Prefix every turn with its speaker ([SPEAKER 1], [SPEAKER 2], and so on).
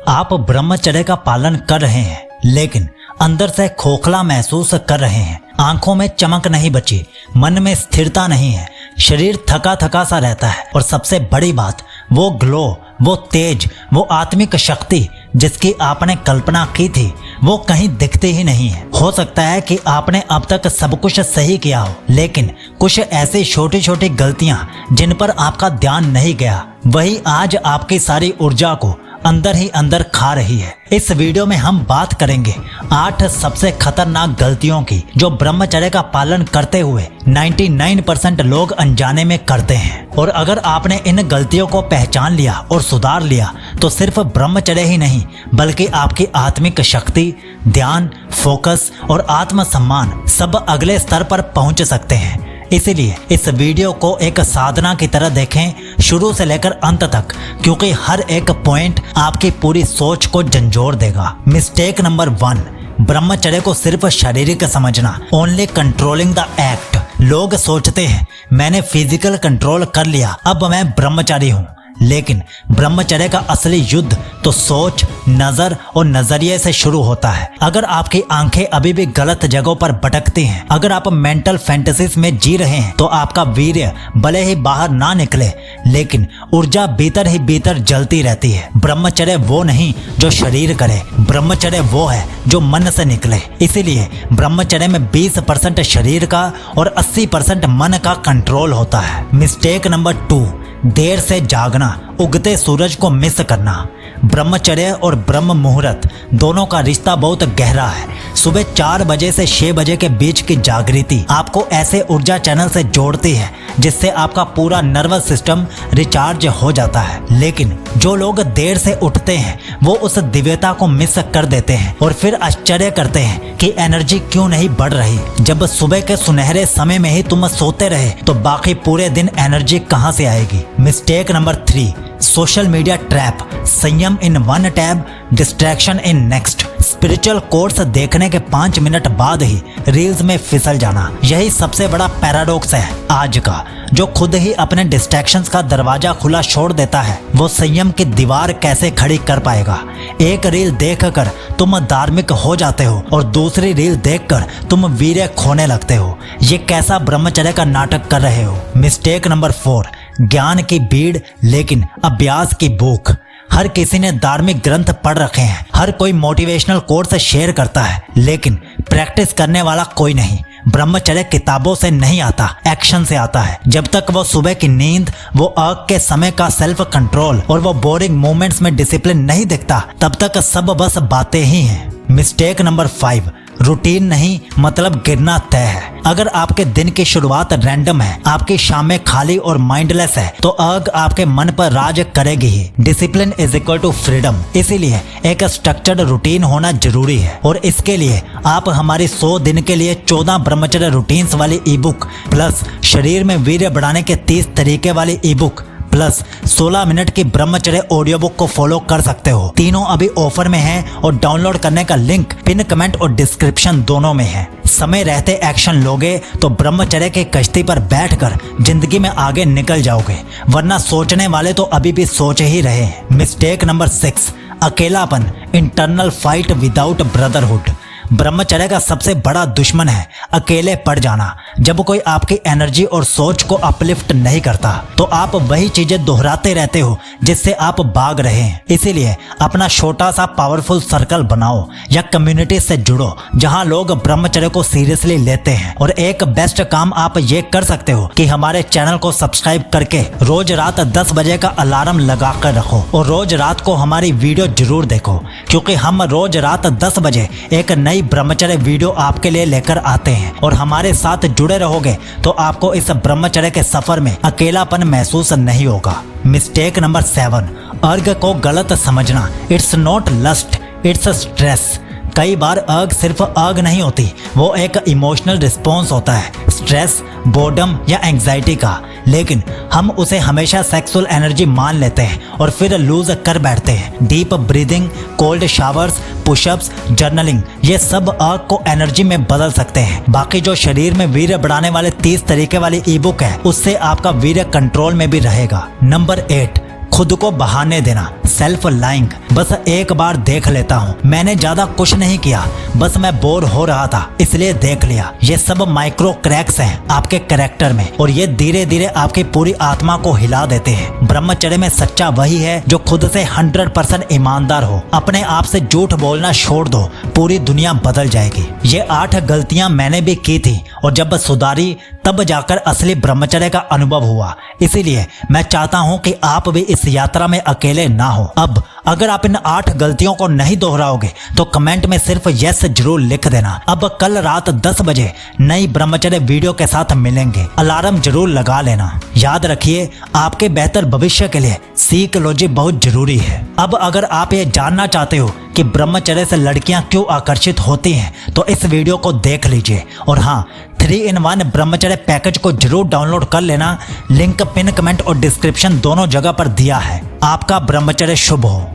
[SPEAKER 1] आप ब्रह्मचर्य का पालन कर रहे हैं लेकिन अंदर से खोखला महसूस कर रहे हैं। आंखों में चमक नहीं बची, मन में स्थिरता नहीं है, शरीर थका थका सा रहता है और सबसे बड़ी बात, वो ग्लो, वो तेज, वो आत्मिक शक्ति जिसकी आपने कल्पना की थी वो कहीं दिखती ही नहीं है। हो सकता है कि आपने अब तक सब कुछ सही किया हो लेकिन कुछ ऐसी छोटी छोटी गलतियां जिन पर आपका ध्यान नहीं गया वही आज आपकी सारी ऊर्जा को अंदर ही अंदर खा रही है। इस वीडियो में हम बात करेंगे 8 सबसे खतरनाक गलतियों की जो ब्रह्मचर्य का पालन करते हुए 99% लोग अनजाने में करते हैं। और अगर आपने इन गलतियों को पहचान लिया और सुधार लिया तो सिर्फ ब्रह्मचर्य ही नहीं बल्कि आपकी आत्मिक शक्ति, ध्यान, फोकस और आत्मसम्मान सब अगले स्तर पर पहुंच सकते हैं। इसीलिए इस वीडियो को एक साधना की तरह देखें शुरू से लेकर अंत तक, क्योंकि हर एक पॉइंट आपकी पूरी सोच को झंझोर देगा। मिस्टेक नंबर 1, ब्रह्मचर्य को सिर्फ शारीरिक समझना, ओनली कंट्रोलिंग द एक्ट। लोग सोचते हैं मैंने फिजिकल कंट्रोल कर लिया, अब मैं ब्रह्मचारी हूँ। लेकिन ब्रह्मचर्य का असली युद्ध तो सोच, नजर और नजरिए से शुरू होता है। अगर आपकी आंखें अभी भी गलत जगहों पर भटकती हैं, अगर आप मेंटल फैंटेसीज में जी रहे हैं तो आपका वीर्य भले ही बाहर ना निकले लेकिन ऊर्जा भीतर ही भीतर जलती रहती है। ब्रह्मचर्य वो नहीं जो शरीर करे, ब्रह्मचर्य वो है जो मन से निकले। इसीलिए ब्रह्मचर्य में 20% शरीर का और 80% मन का कंट्रोल होता है। मिस्टेक नंबर 2, देर से जागना, उगते सूरज को मिस करना। ब्रह्मचर्य और ब्रह्म मुहूर्त दोनों का रिश्ता बहुत गहरा है। सुबह 4 बजे से 6 बजे के बीच की जागृति आपको ऐसे ऊर्जा चैनल से जोड़ती है जिससे आपका पूरा नर्वस सिस्टम रिचार्ज हो जाता है। लेकिन जो लोग देर से उठते हैं वो उस दिव्यता को मिस कर देते हैं और फिर आश्चर्य करते हैं कि एनर्जी क्यों नहीं बढ़ रही। जब सुबह के सुनहरे समय में ही तुम सोते रहे तो बाकी पूरे दिन एनर्जी कहां से आएगी। Mistake number 3, social media trap, संयम in one tab, distraction in next. Spiritual course देखने के 5 मिनट बाद ही रील्स में फिसल जाना, यही सबसे बड़ा पैराडॉक्स है आज का। जो खुद ही अपने डिस्ट्रैक्शंस का दरवाजा खुला छोड़ देता है वो संयम की दीवार कैसे खड़ी कर पाएगा। एक रील देखकर तुम धार्मिक हो जाते हो और दूसरी रील देखकर तुम वीर्य खोने लगते हो। ये कैसा ब्रह्मचर्य का नाटक कर रहे हो। मिस्टेक नंबर 4, ज्ञान की भीड़ लेकिन अभ्यास की भूख। हर किसी ने धार्मिक ग्रंथ पढ़ रखे हैं, हर कोई मोटिवेशनल कोर्स शेयर करता है लेकिन प्रैक्टिस करने वाला कोई नहीं। ब्रह्मचर्य किताबों से नहीं आता, एक्शन से आता है। जब तक वो सुबह की नींद, वो आग के समय का सेल्फ कंट्रोल और वो बोरिंग मोमेंट्स में डिसिप्लिन नहीं दिखता तब तक सब बस बातें ही हैं। मिस्टेक नंबर 5, रूटीन नहीं मतलब गिरना तय है। अगर आपके दिन की शुरुआत रैंडम है, आपकी शामें खाली और माइंडलेस है तो आग आपके मन पर राज करेगी ही। Discipline is equal to freedom. इसीलिए एक स्ट्रक्चर्ड रूटीन होना जरूरी है और इसके लिए आप हमारी 100 दिन के लिए 14 ब्रह्मचर्य रूटीन्स वाली ई बुक प्लस शरीर में वीर्य बढ़ाने के 30 तरीके वाली ई बुक प्लस 16 मिनट की ब्रह्मचर्य ऑडियो बुक को फॉलो कर सकते हो। तीनों अभी ऑफर में हैं और डाउनलोड करने का लिंक पिन कमेंट और डिस्क्रिप्शन दोनों में है। समय रहते एक्शन लोगे तो ब्रह्मचर्य की कश्ती पर बैठकर जिंदगी में आगे निकल जाओगे, वरना सोचने वाले तो अभी भी सोच ही रहे हैं। मिस्टेक नंबर 6, अकेलापन, इंटरनल फाइट विदाउट ब्रदरहुड। ब्रह्मचर्य का सबसे बड़ा दुश्मन है अकेले पड़ जाना। जब कोई आपकी एनर्जी और सोच को अपलिफ्ट नहीं करता तो आप वही चीजें दोहराते रहते हो जिससे आप भाग रहे हैं। इसीलिए अपना छोटा सा पावरफुल सर्कल बनाओ या कम्युनिटी से जुड़ो जहां लोग ब्रह्मचर्य को सीरियसली लेते हैं। और एक बेस्ट काम आप ये कर सकते हो कि हमारे चैनल को सब्सक्राइब करके रोज रात 10 बजे का अलार्म लगा कर रखो और रोज रात को हमारी वीडियो जरूर देखो, क्योंकि हम रोज रात 10 बजे एक नई ब्रह्मचर्य वीडियो आपके लिए लेकर आते हैं। और हमारे साथ जुड़े रहोगे तो आपको इस ब्रह्मचर्य के सफर में अकेलापन महसूस नहीं होगा। मिस्टेक नंबर 7, अर्घ को गलत समझना। It's not lust, it's stress. कई बार आग सिर्फ आग नहीं होती, वो एक इमोशनल रिस्पॉन्स होता है, स्ट्रेस, बोर्डम या एंग्जाइटी का। लेकिन हम उसे हमेशा सेक्सुअल एनर्जी मान लेते हैं और फिर लूज कर बैठते हैं। Deep breathing, cold showers, pushups, journaling, ये सब आग को एनर्जी में बदल सकते हैं। बाकी जो शरीर में वीर्य बढ़ाने वाले 30 तरीके वाली ई बुक है, उससे आपका वीर्य कंट्रोल में भी रहेगा। नंबर 8, खुद को बहाने देना, सेल्फ लाइंग। बस एक बार देख लेता हूँ, मैंने ज्यादा कुछ नहीं किया, बस मैं बोर हो रहा था इसलिए देख लिया। ये सब माइक्रो क्रैक्स हैं आपके कैरेक्टर में और ये धीरे धीरे आपकी पूरी आत्मा को हिला देते हैं। ब्रह्मचर्य में सच्चा वही है जो खुद से 100% ईमानदार हो। अपने आप से झूठ बोलना छोड़ दो, पूरी दुनिया बदल जाएगी। ये 8 गलतियां मैंने भी की थी और जब सुधारी तब जाकर असली ब्रह्मचर्य का अनुभव हुआ। इसीलिए मैं चाहता हूं कि आप भी इस यात्रा में अकेले ना हो। अब अगर आप इन 8 गलतियों को नहीं दोहराओगे तो कमेंट में सिर्फ यस जरूर लिख देना। अब कल रात 10 बजे नई ब्रह्मचर्य वीडियो के साथ मिलेंगे। अलार्म जरूर लगा लेना। याद रखिए, आपके बेहतर भविष्य के लिए साइकोलॉजी बहुत जरूरी है। अब अगर आप ये जानना चाहते हो कि ब्रह्मचर्य से लड़कियां क्यों आकर्षित होती हैं तो इस वीडियो को देख लीजिए। और हाँ, 3-in-1 ब्रह्मचर्य पैकेज को जरूर डाउनलोड कर लेना। लिंक पिन कमेंट और डिस्क्रिप्शन दोनों जगह पर दिया है। आपका ब्रह्मचर्य शुभ हो।